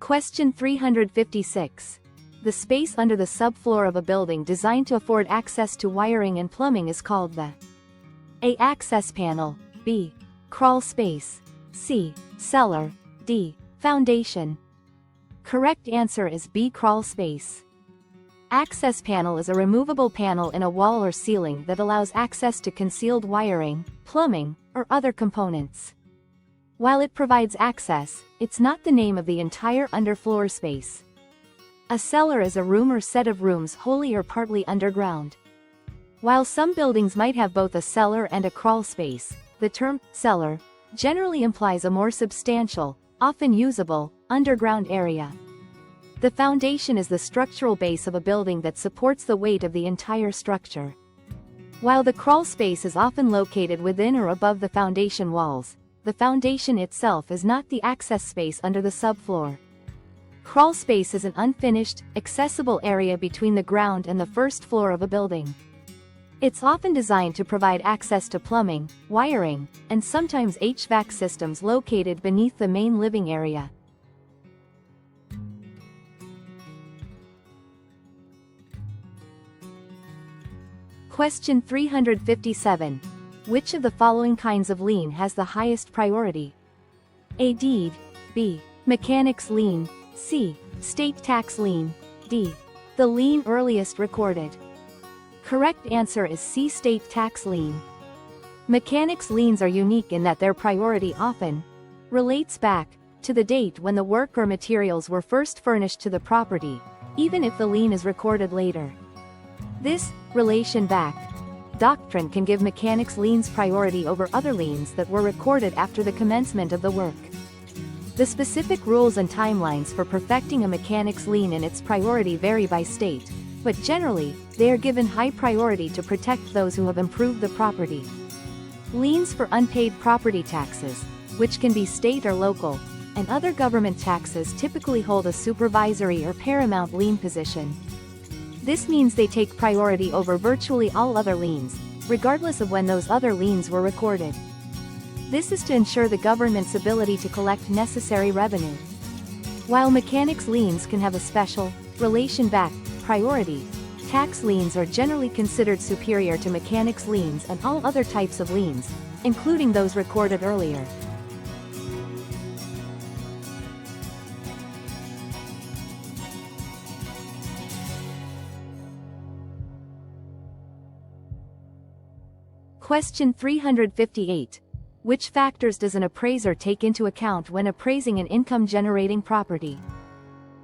Question 356. The space under the subfloor of a building designed to afford access to wiring and plumbing is called the A. Access panel, B. Crawl space, C. Cellar, D. Foundation. Correct answer is B. Crawl space. Access panel is a removable panel in a wall or ceiling that allows access to concealed wiring, plumbing, or other components. While it provides access, it's not the name of the entire underfloor space. A cellar is a room or set of rooms wholly or partly underground. While some buildings might have both a cellar and a crawl space, the term cellar generally implies a more substantial, often usable, underground area. The foundation is the structural base of a building that supports the weight of the entire structure. While the crawl space is often located within or above the foundation walls, the foundation itself is not the access space under the subfloor. Crawl space is an unfinished, accessible area between the ground and the first floor of a building. It's often designed to provide access to plumbing, wiring, and sometimes HVAC systems located beneath the main living area. Question 357. Which of the following kinds of lien has the highest priority? A. Deed, B. Mechanics lien, C. State tax lien, D. The lien earliest recorded. Correct answer is C. State tax lien. Mechanics liens are unique in that their priority often relates back to the date when the work or materials were first furnished to the property, even if the lien is recorded later. This relation back doctrine can give mechanics liens priority over other liens that were recorded after the commencement of the work. The specific rules and timelines for perfecting a mechanics lien and its priority vary by state, but generally, they are given high priority to protect those who have improved the property. Liens for unpaid property taxes, which can be state or local, and other government taxes typically hold a supervisory or paramount lien position. This means they take priority over virtually all other liens, regardless of when those other liens were recorded. This is to ensure the government's ability to collect necessary revenue. While mechanics liens can have a special, relation-back, priority, tax liens are generally considered superior to mechanics liens and all other types of liens, including those recorded earlier. Question 358. Which factors does an appraiser take into account when appraising an income-generating property?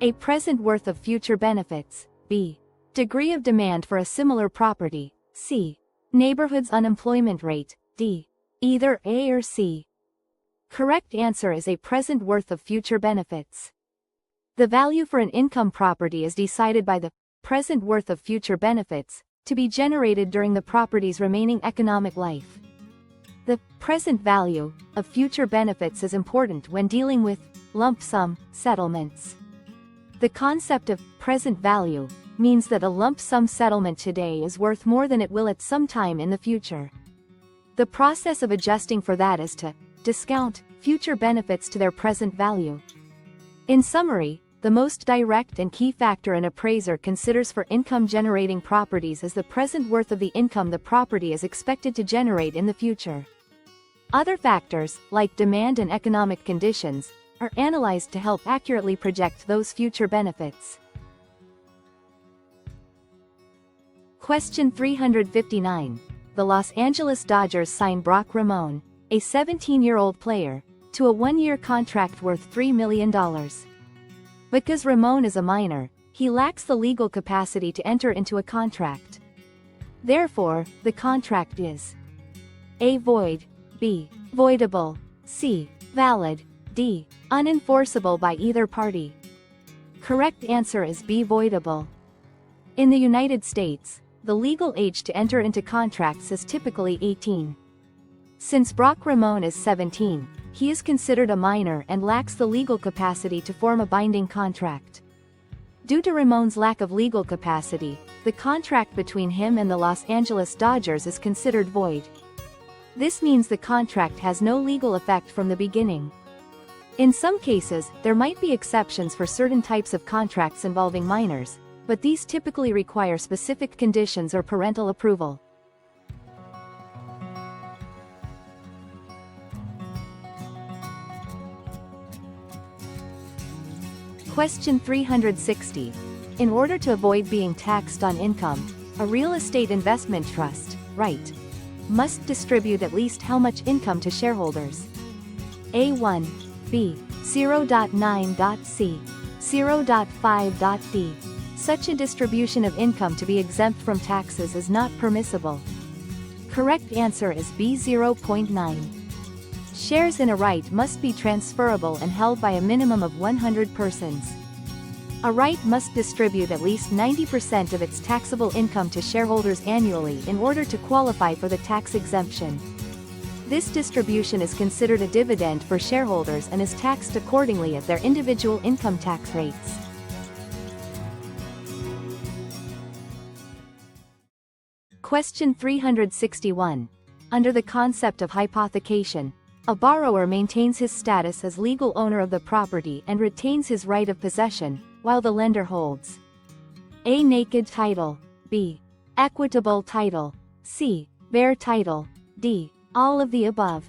A. Present worth of future benefits, B. Degree of demand for a similar property, C. Neighborhood's unemployment rate, D. Either A or C. Correct answer is A. Present worth of future benefits. The value for an income property is decided by the present worth of future benefits, to be generated during the property's remaining economic life. The present value of future benefits is important when dealing with lump sum settlements. The concept of present value means that a lump sum settlement today is worth more than it will at some time in the future. The process of adjusting for that is to discount future benefits to their present value. In summary, the most direct and key factor an appraiser considers for income-generating properties is the present worth of the income the property is expected to generate in the future. Other factors, like demand and economic conditions, are analyzed to help accurately project those future benefits. Question 359. The Los Angeles Dodgers signed Brock Ramon, a 17-year-old player, to a one-year contract worth $3 million. Because Ramon is a minor, he lacks the legal capacity to enter into a contract. Therefore, the contract is A. Void, B. Voidable, C. Valid, D. Unenforceable by either party. Correct answer is B. Voidable. In the United States, the legal age to enter into contracts is typically 18. Since Brock Ramon is 17, he is considered a minor and lacks the legal capacity to form a binding contract. Due to Ramon's lack of legal capacity, the contract between him and the Los Angeles Dodgers is considered void. This means the contract has no legal effect from the beginning. In some cases, there might be exceptions for certain types of contracts involving minors, but these typically require specific conditions or parental approval. Question 360. In order to avoid being taxed on income, a real estate investment trust, REIT, must distribute at least how much income to shareholders? A1, B, 0.9.C, 0.5.D. Such a distribution of income to be exempt from taxes is not permissible. Correct answer is B, 0.9. Shares in a REIT must be transferable and held by a minimum of 100 persons. A REIT must distribute at least 90% of its taxable income to shareholders annually in order to qualify for the tax exemption. This distribution is considered a dividend for shareholders and is taxed accordingly at their individual income tax rates. Question 361. Under the concept of hypothecation, a borrower maintains his status as legal owner of the property and retains his right of possession, while the lender holds A. Naked title, B. Equitable title, C. Bare title, D. All of the above.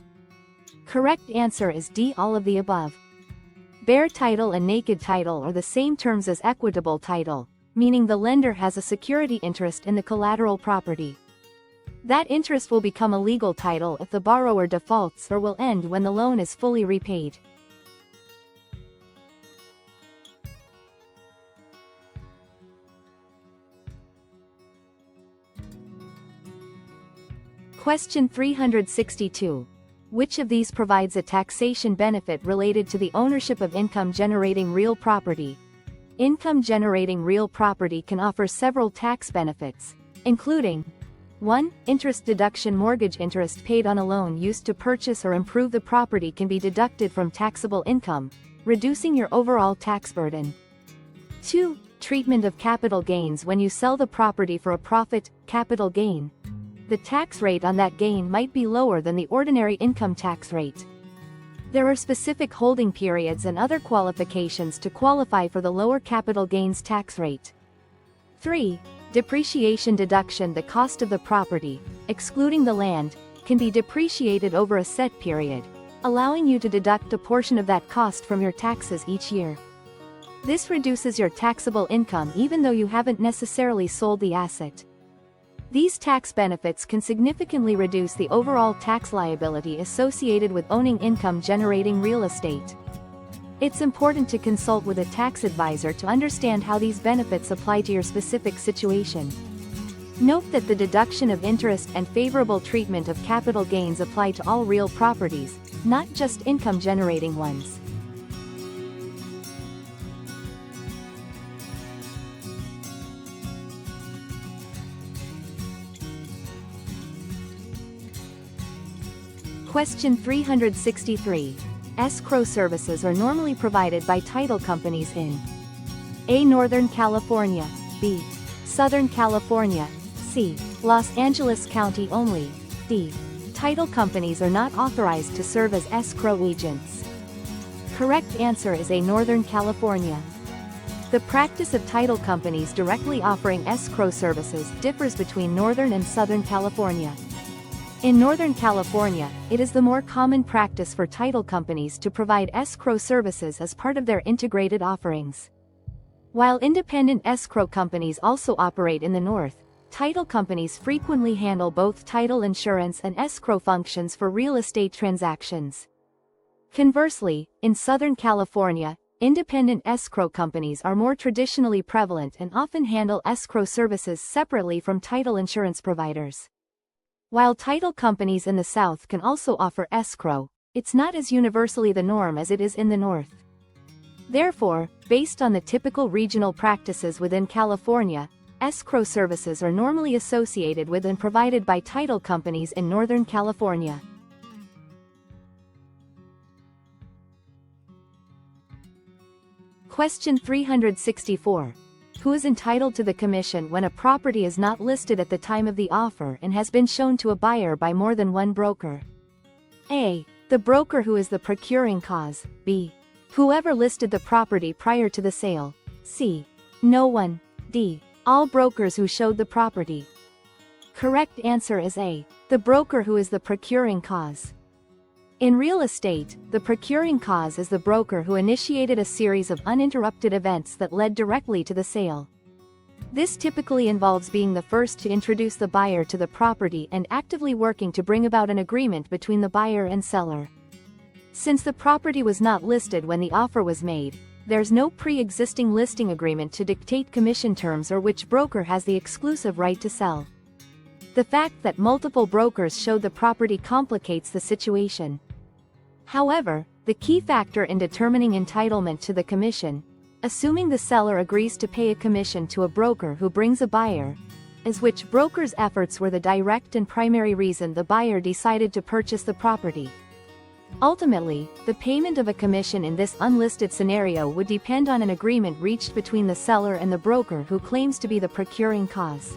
Correct answer is D. All of the above. Bare title and naked title are the same terms as equitable title, meaning the lender has a security interest in the collateral property. That interest will become a legal title if the borrower defaults or will end when the loan is fully repaid. Question 362. Which of these provides a taxation benefit related to the ownership of income-generating real property? Income-generating real property can offer several tax benefits, including 1. Interest deduction. Mortgage interest paid on a loan used to purchase or improve the property can be deducted from taxable income, reducing your overall tax burden. 2. Treatment of capital gains. When you sell the property for a profit, capital gain, the tax rate on that gain might be lower than the ordinary income tax rate. There are specific holding periods and other qualifications to qualify for the lower capital gains tax rate. 3. Depreciation deduction. The cost of the property, excluding the land, can be depreciated over a set period, allowing you to deduct a portion of that cost from your taxes each year. This reduces your taxable income even though you haven't necessarily sold the asset. These tax benefits can significantly reduce the overall tax liability associated with owning income-generating real estate. It's important to consult with a tax advisor to understand how these benefits apply to your specific situation. Note that the deduction of interest and favorable treatment of capital gains apply to all real properties, not just income-generating ones. Question 363. Escrow services are normally provided by title companies in A. Northern California, B. Southern California, C. Los Angeles County only, D. Title companies are not authorized to serve as escrow agents. Correct answer is A. Northern California. The practice of title companies directly offering escrow services differs between Northern and Southern California. In Northern California, it is the more common practice for title companies to provide escrow services as part of their integrated offerings. While independent escrow companies also operate in the North, title companies frequently handle both title insurance and escrow functions for real estate transactions. Conversely, in Southern California, independent escrow companies are more traditionally prevalent and often handle escrow services separately from title insurance providers. While title companies in the South can also offer escrow, it's not as universally the norm as it is in the North. Therefore, based on the typical regional practices within California, escrow services are normally associated with and provided by title companies in Northern California. Question 364. Who is entitled to the commission when a property is not listed at the time of the offer and has been shown to a buyer by more than one broker? A. The broker who is the procuring cause, B. Whoever listed the property prior to the sale. C. No one. D. All brokers who showed the property. Correct answer is A. The broker who is the procuring cause. In real estate, the procuring cause is the broker who initiated a series of uninterrupted events that led directly to the sale. This typically involves being the first to introduce the buyer to the property and actively working to bring about an agreement between the buyer and seller. Since the property was not listed when the offer was made, there's no pre-existing listing agreement to dictate commission terms or which broker has the exclusive right to sell. The fact that multiple brokers showed the property complicates the situation. However, the key factor in determining entitlement to the commission, assuming the seller agrees to pay a commission to a broker who brings a buyer, is which broker's efforts were the direct and primary reason the buyer decided to purchase the property. Ultimately, the payment of a commission in this unlisted scenario would depend on an agreement reached between the seller and the broker who claims to be the procuring cause.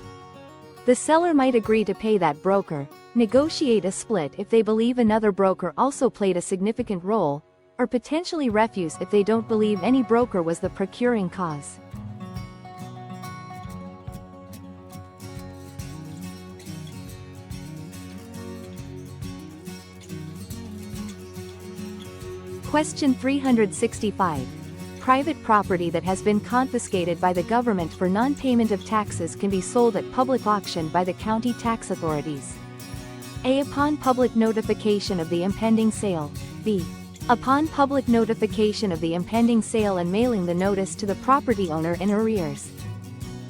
The seller might agree to pay that broker, negotiate a split if they believe another broker also played a significant role, or potentially refuse if they don't believe any broker was the procuring cause. Question 365. Private property that has been confiscated by the government for non-payment of taxes can be sold at public auction by the county tax authorities. A. Upon public notification of the impending sale. B. Upon public notification of the impending sale and mailing the notice to the property owner in arrears.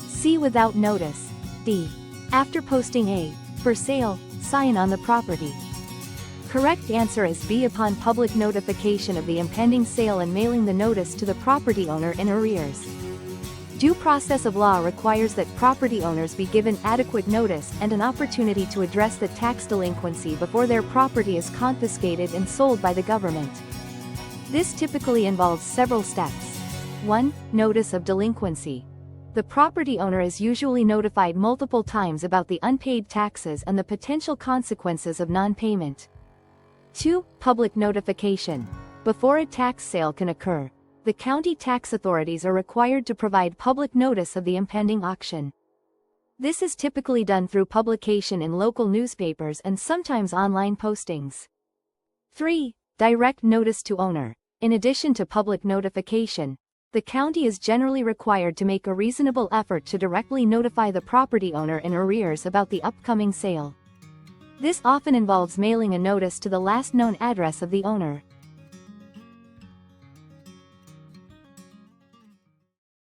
C. Without notice. D. After posting a for sale sign on the property. Correct answer is B. Upon public notification of the impending sale and mailing the notice to the property owner in arrears. Due process of law requires that property owners be given adequate notice and an opportunity to address the tax delinquency before their property is confiscated and sold by the government. This typically involves several steps. 1. Notice of delinquency. The property owner is usually notified multiple times about the unpaid taxes and the potential consequences of non-payment. 2. Public notification. Before a tax sale can occur, the county tax authorities are required to provide public notice of the impending auction. This is typically done through publication in local newspapers and sometimes online postings. 3. Direct notice to owner. In addition to public notification, the county is generally required to make a reasonable effort to directly notify the property owner in arrears about the upcoming sale. This often involves mailing a notice to the last known address of the owner.